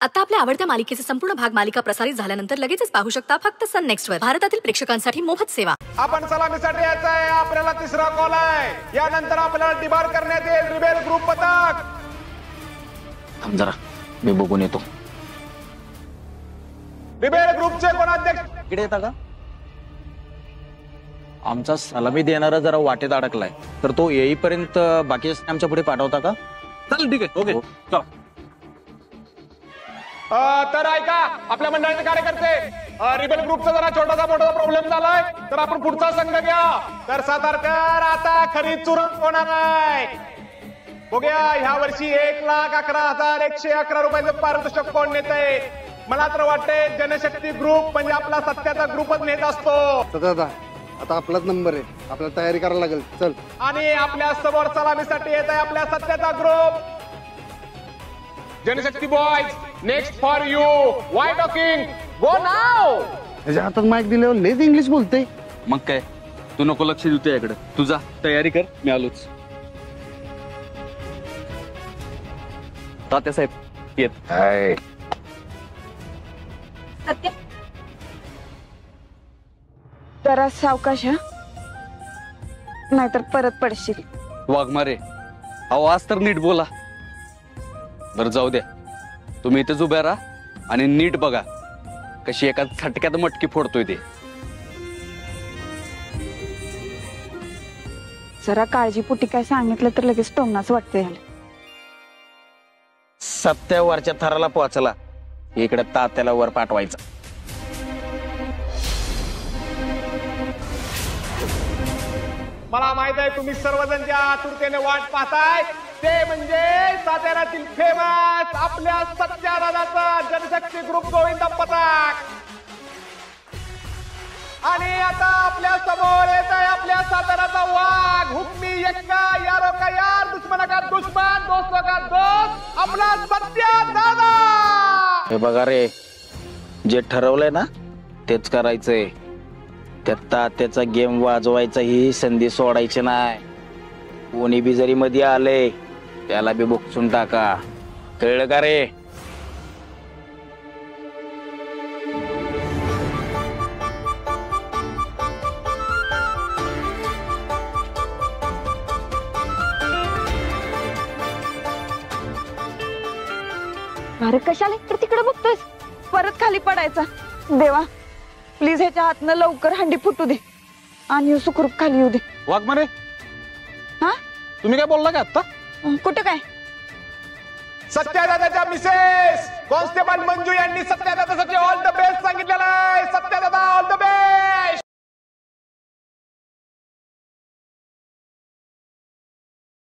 आता आपल्या आवडत्या मालिकेचे संपूर्ण भाग मालिका प्रसारित झाल्यानंतर लगेचच पाहू शकता फक्त सन नेक्स्ट वर. भारतातील प्रेक्षकांसाठी मोफत सेवा. आपण सलामीसाठी यायचं आहे. आपल्याला तिसरा कॉल आहे. यानंतर आपल्याला डिबार करण्यात येईल रिबेल ग्रुप पथक. थांब जरा, मी बघून येतो. रिबेल ग्रुपचे कोण अध्यक्ष इकडे येता का? आमचा सलामी देणारा जरा वाटेत अडकलाय, तर तो येईपर्यंत बाकी आमच्या पुढे पाठवता का? चालेल, ठीक आहे. ओके, चला. तर ऐका, आपल्या मंडळाचे कार्यकर्ते, रिबेल ग्रुपचा जरा छोटासा मोठा प्रॉब्लेम झालाय, तर आपण पुढचा संघ घ्या. तर सातारकर आता खरी चुरत होणार आहे. बघूया ह्या वर्षी 1,11,111 रुपयाचं पारितोषिक कोण नेत आहे. मला तर वाटतंय जनशक्ती ग्रुप म्हणजे आपला सत्याचा ग्रुपच नेत असतो. दादा आता आपलाच नंबर आहे, आपल्याला तयारी करायला लागेल. चल. आणि आपल्या समोर सलामीसाठी येत आहे आपल्या सत्याचा group Janshakti boys. Next for you why talking go now. त्याच्या हातात माईक दिल्यावर लेच इंग्लिश बोलते. मग काय, तू नको लक्ष देऊ याकडे. तुझा तयारी कर, मी आलोच. तात्यासाहेब येत. सत्य जरा सावकाश हा, नाहीतर परत पडशील. वाघमारे, आवाज तर नीट बोला. बरं जाऊ द्या, तुम्ही इथेच उभ्या राहा आणि नीट बघा कशी एका झटक्यात मटकी फोडतोय ते. जरा काळजीपोटी काय सांगितलं तर लगेच टोमनाच वाटतंय. सत्यावरच्या थराला पोहोचला, इकडे तात्याला वर पाठवायचं. मला माहित आहे तुम्ही सर्वजण ज्या आतुरतेने वाट पाहताय ते म्हणजे साताऱ्यातील फेमस आपल्या सत्यादादाचा जनशक्ती ग्रुप गोविंद पथक. आणि आता आपल्या समोर येत आहे आपल्या साताऱ्याचा वाघ हुकमी यक्का यारो का यार दुश्मन का दुश्मन दोस्तों का दोस्त आपला सत्यादादा. हे बघा रे, जे ठरवलंय ना तेच करायचंय. त्या तात्याचा गेम वाजवायचा ही संधी सोडायची नाही. कोणी बी जरी मध्ये आले त्याला बी बोक्सून टाका, कळलं का रे? अरे कशाला इकडे तिकडे बघतोयस? परत खाली पडायचा. देवा प्लीज ह्याच्या हातनं लवकर हंडी फुटू दे आणि सुखरूप खाली येऊ दे. वाघमारे, हा तुम्ही काय बोलला का आता? कुठं काय? सत्यादादाच्या मिसेस कॉन्स्टेबल मंजू यांनी सत्यादादासाठी